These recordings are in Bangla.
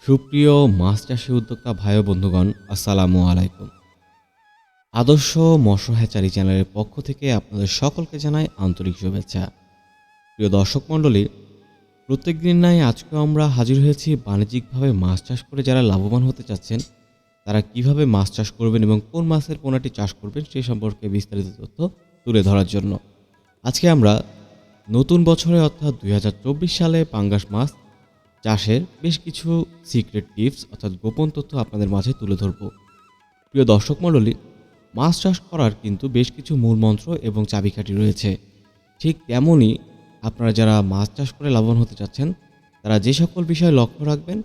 সুপ্রিয় মাছ চাষী উদ্যোক্তা ভাই ও বন্ধুগণ, আসসালামু আলাইকুম। আদর্শ মৎস্য হ্যাচারি চ্যানেলের পক্ষ থেকে আপনাদের সকলকে জানাই আন্তরিক শুভেচ্ছা। প্রিয় দর্শক মণ্ডলী, প্রত্যেক দিন নাই আজকেও আমরা হাজির হয়েছি বাণিজ্যিকভাবে মাছ চাষ করে যারা লাভবান হতে চাচ্ছেন তারা কিভাবে মাছ চাষ করবেন এবং কোন মাছের পোনাটি চাষ করবেন সেই সম্পর্কে বিস্তারিত তথ্য তুলে ধরার জন্য আজকে আমরা নতুন বছরে অর্থাৎ 2024 সালে পাঙ্গাস মাছ চাষের বেশ কিছু সিক্রেট টিপস অর্থাৎ গোপন তথ্য আপনাদের মাঝে তুলে ধরব। প্রিয় দর্শক মণ্ডলী, মাছ চাষ করার কিন্তু বেশ কিছু মূল মন্ত্র এবং চাবিকাঠি রয়েছে। ঠিক তেমনই আপনারা যারা মাছ চাষ করে লাভবান হতে চাচ্ছেন তারা যে সকল বিষয় লক্ষ্য রাখবেন,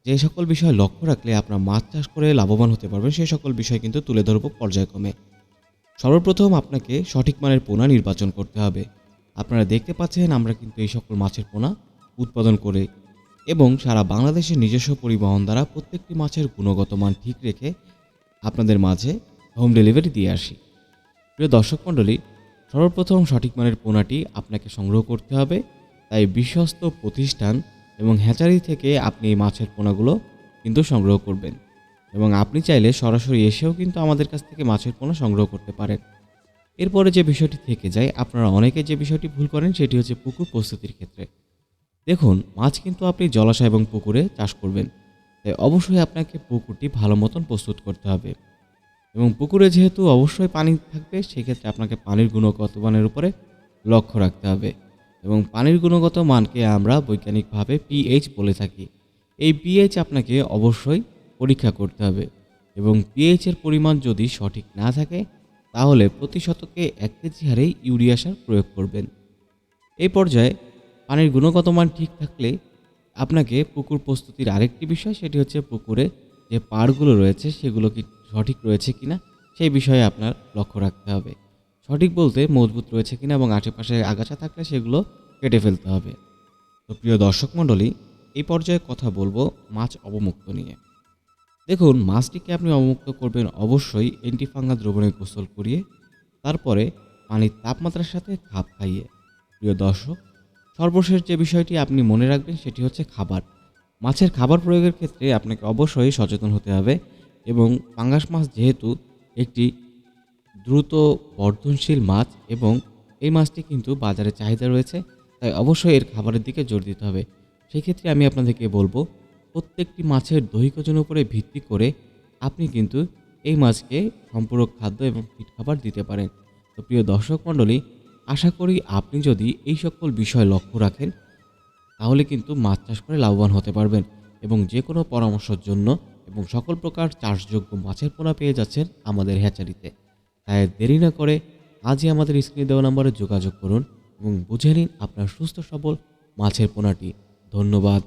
যে সকল বিষয় লক্ষ্য রাখলে আপনারা মাছ চাষ করে লাভবান হতে পারবেন সেই সকল বিষয় কিন্তু তুলে ধরব পর্যায়ক্রমে। সর্বপ্রথম আপনাকে সঠিক মানের পোনা নির্বাচন করতে হবে। আপনারা দেখতে পাচ্ছেন আমরা কিন্তু এই সকল মাছের পোনা উৎপাদন করে এবং সারা বাংলাদেশের নিজস্ব পরিবহন দ্বারা প্রত্যেকটি মাছের গুণগত মান ঠিক রেখে আপনাদের মাঝে হোম ডেলিভারি দিয়ে আসি। প্রিয় দর্শক মণ্ডলী, সর্বপ্রথম সঠিক মানের পোনাটি আপনাকে সংগ্রহ করতে হবে। তাই বিশ্বস্ত প্রতিষ্ঠান এবং হ্যাচারি থেকে আপনি এই মাছের পোনাগুলো কিন্তু সংগ্রহ করবেন এবং আপনি চাইলে সরাসরি এসেও কিন্তু আমাদের কাছ থেকে মাছের পোনা সংগ্রহ করতে পারেন। এরপরে যে বিষয়টি থেকে যায়, আপনারা অনেকে যে বিষয়টি ভুল করেন সেটি হচ্ছে পুকুর প্রস্তুতির ক্ষেত্রে। দেখুন, মাছ কিন্তু আপনি জলাশয় এবং পুকুরে চাষ করবেন, তাই অবশ্যই আপনাকে পুকুরটি ভালো মতন প্রস্তুত করতে হবে এবং পুকুরে যেহেতু অবশ্যই পানি থাকবে সেক্ষেত্রে আপনাকে পানির গুণগত মানের উপরে লক্ষ্য রাখতে হবে এবং পানির গুণগত মানকে আমরা বৈজ্ঞানিকভাবে পিএইচ বলে থাকি। এই পিএইচ আপনাকে অবশ্যই পরীক্ষা করতে হবে এবং পিএইচের পরিমাণ যদি সঠিক না থাকে তাহলে প্রতি শতকে 1 কেজি হারে ইউরিয়া সার প্রয়োগ করবেন। এই পর্যায়ে পানির গুণগত মান ঠিক থাকলে আপনাকে পুকুর প্রস্তুতির আরেকটি বিষয়, সেটি হচ্ছে পুকুরে যে পাড়গুলো রয়েছে সেগুলো কি সঠিক রয়েছে কিনা সেই বিষয়ে আপনার লক্ষ্য রাখতে হবে। সঠিক বলতে মজবুত রয়েছে কিনা এবং আশেপাশে আগাছা থাকলে সেগুলো কেটে ফেলতে হবে। তো প্রিয় দর্শক মণ্ডলী, এই পর্যায়ে কথা বলবো মাছ অবমুক্ত নিয়ে। দেখুন, মাছটিকে আপনি অবমুক্ত করবেন অবশ্যই অ্যান্টিফাঙ্গাল দ্রবণে গোসল করিয়ে, তারপরে পানির তাপমাত্রার সাথে খাপ খাইয়ে। প্রিয় দর্শক, সর্বশেষ যে বিষয়টি আপনি মনে রাখবেন সেটি হচ্ছে খাবার। মাছের খাবার প্রয়োগের ক্ষেত্রে আপনাকে অবশ্যই সচেতন হতে হবে এবং পাঙ্গাস মাছ যেহেতু একটি দ্রুত বর্ধনশীল মাছ এবং এই মাছটি কিন্তু বাজারে চাহিদা রয়েছে, তাই অবশ্যই এর খাবারের দিকে জোর দিতে হবে। সেক্ষেত্রে আমি আপনাদেরকে বলবো প্রত্যেকটি মাছের দৈহিক ওজনের উপরে ভিত্তি করে আপনি কিন্তু এই মাছকে সম্পূরক খাদ্য এবং ফিট খাবার দিতে পারেন। তো প্রিয় দর্শক মণ্ডলী, আশা করি আপনি যদি এই সকল বিষয় লক্ষ্য রাখেন তাহলে কিন্তু মাছ চাষ করে লাভবান হতে পারবেন এবং যে কোনো পরামর্শের জন্য এবং সকল প্রকার চাষযোগ্য মাছের পোনা পেয়ে যাচ্ছেন আমাদের হ্যাচারিতে। তাই দেরি না করে আজই আমাদের স্ক্রিনে দেওয়া নম্বরে যোগাযোগ করুন এবং বুঝে নিন আপনার সুস্থ সবল মাছের পোনাটি। ধন্যবাদ।